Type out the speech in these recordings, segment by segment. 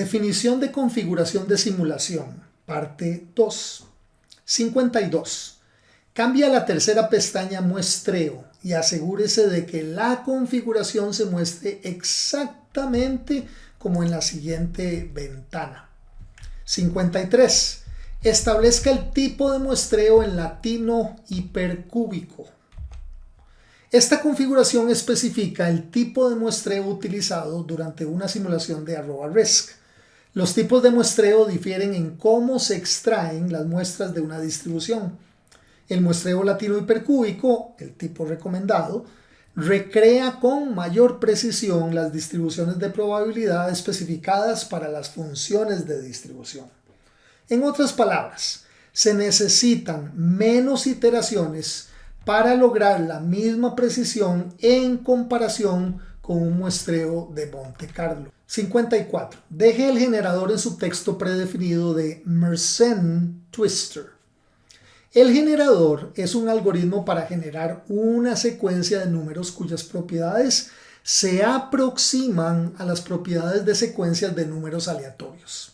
Definición de configuración de simulación, parte 2. 52. Cambia la tercera pestaña Muestreo y asegúrese de que la configuración se muestre exactamente como en la siguiente ventana. 53. Establezca el tipo de muestreo en latino hipercúbico. Esta configuración especifica el tipo de muestreo utilizado durante una simulación de @RISC. Los tipos de muestreo difieren en cómo se extraen las muestras de una distribución. El muestreo latino hipercúbico, el tipo recomendado, recrea con mayor precisión las distribuciones de probabilidad especificadas para las funciones de distribución. En otras palabras, se necesitan menos iteraciones para lograr la misma precisión en comparación con un muestreo de Monte Carlo. 54. Deje el generador en su texto predefinido de Mersenne Twister. El generador es un algoritmo para generar una secuencia de números cuyas propiedades se aproximan a las propiedades de secuencias de números aleatorios.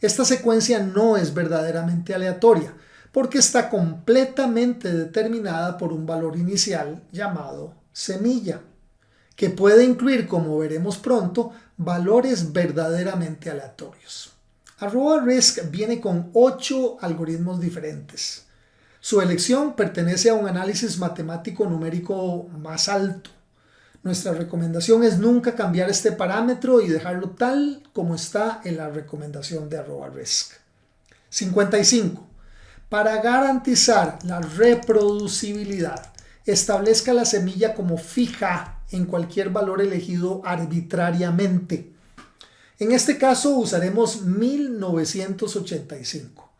Esta secuencia no es verdaderamente aleatoria, porque está completamente determinada por un valor inicial llamado semilla, que puede incluir, como veremos pronto, valores verdaderamente aleatorios. @RISC viene con 8 algoritmos diferentes. Su elección pertenece a un análisis matemático numérico más alto. Nuestra recomendación es nunca cambiar este parámetro y dejarlo tal como está en la recomendación de @RISC. 55. Para garantizar la reproducibilidad, establezca la semilla como fija en cualquier valor elegido arbitrariamente. En este caso usaremos 1985.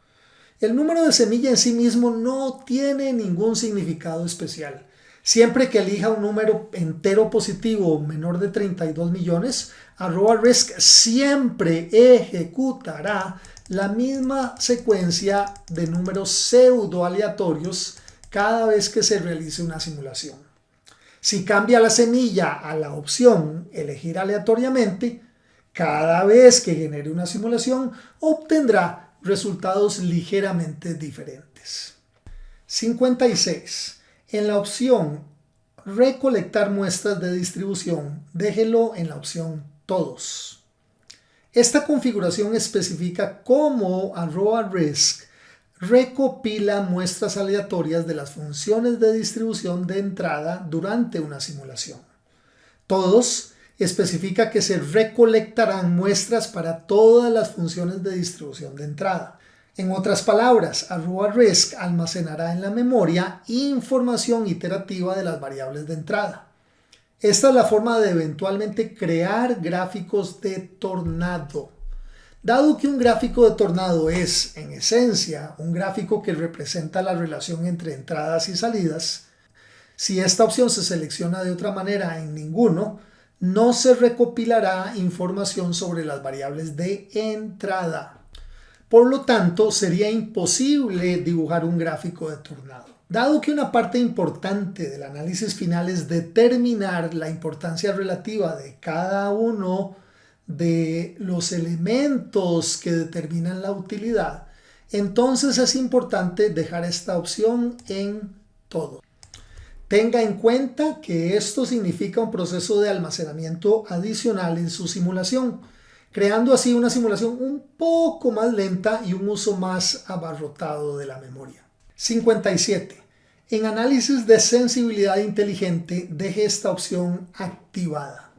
El número de semilla en sí mismo no tiene ningún significado especial. Siempre que elija un número entero positivo menor de 32 millones, @RISC siempre ejecutará la misma secuencia de números pseudo aleatorios cada vez que se realice una simulación. Si cambia la semilla a la opción elegir aleatoriamente, cada vez que genere una simulación obtendrá resultados ligeramente diferentes. 56. En la opción recolectar muestras de distribución, déjelo en la opción todos. Esta configuración especifica cómo @RISC recopila muestras aleatorias de las funciones de distribución de entrada durante una simulación. Todos especifica que se recolectarán muestras para todas las funciones de distribución de entrada. En otras palabras, @RISC almacenará en la memoria información iterativa de las variables de entrada. Esta es la forma de eventualmente crear gráficos de tornado. Dado que un gráfico de tornado es, en esencia, un gráfico que representa la relación entre entradas y salidas, si esta opción se selecciona de otra manera en ninguno, no se recopilará información sobre las variables de entrada. Por lo tanto, sería imposible dibujar un gráfico de tornado. Dado que una parte importante del análisis final es determinar la importancia relativa de cada uno de los elementos que determinan la utilidad, entonces es importante dejar esta opción en todo. Tenga en cuenta que esto significa un proceso de almacenamiento adicional en su simulación, creando así una simulación un poco más lenta y un uso más abarrotado de la memoria. 57. En análisis de sensibilidad inteligente, deje esta opción activada.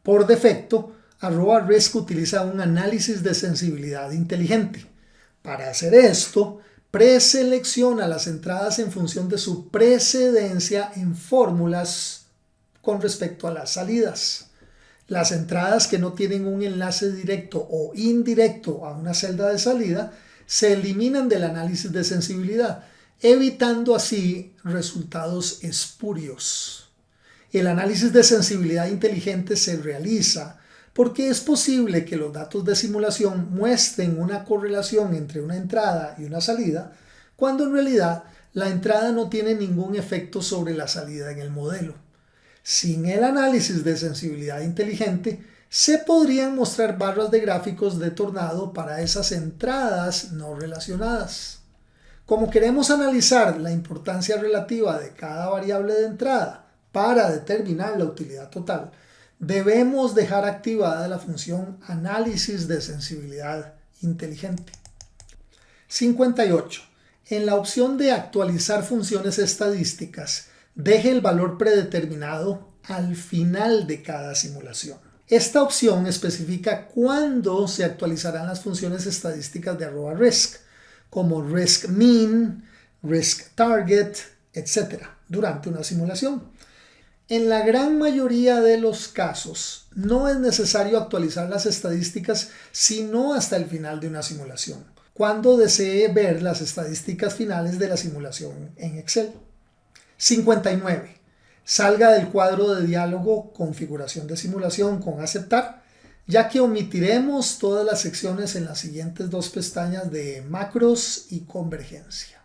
Por defecto, @RISC utiliza un análisis de sensibilidad inteligente. Para hacer esto, preselecciona las entradas en función de su precedencia en fórmulas con respecto a las salidas. Las entradas que no tienen un enlace directo o indirecto a una celda de salida se eliminan del análisis de sensibilidad, evitando así resultados espurios. El análisis de sensibilidad inteligente se realiza porque es posible que los datos de simulación muestren una correlación entre una entrada y una salida, cuando en realidad la entrada no tiene ningún efecto sobre la salida en el modelo. Sin el análisis de sensibilidad inteligente, Se podrían mostrar barras de gráficos de tornado para esas entradas no relacionadas. Como queremos analizar la importancia relativa de cada variable de entrada para determinar la utilidad total, debemos dejar activada la función análisis de sensibilidad inteligente. 58. En la opción de actualizar funciones estadísticas, deje el valor predeterminado al final de cada simulación. Esta opción especifica cuándo se actualizarán las funciones estadísticas de @risk, como risk mean, risk target, etc., durante una simulación. En la gran mayoría de los casos, no es necesario actualizar las estadísticas sino hasta el final de una simulación, cuando desee ver las estadísticas finales de la simulación en Excel. 59. Salga del cuadro de diálogo Configuración de simulación con Aceptar, ya que omitiremos todas las secciones en las siguientes dos pestañas de Macros y Convergencia.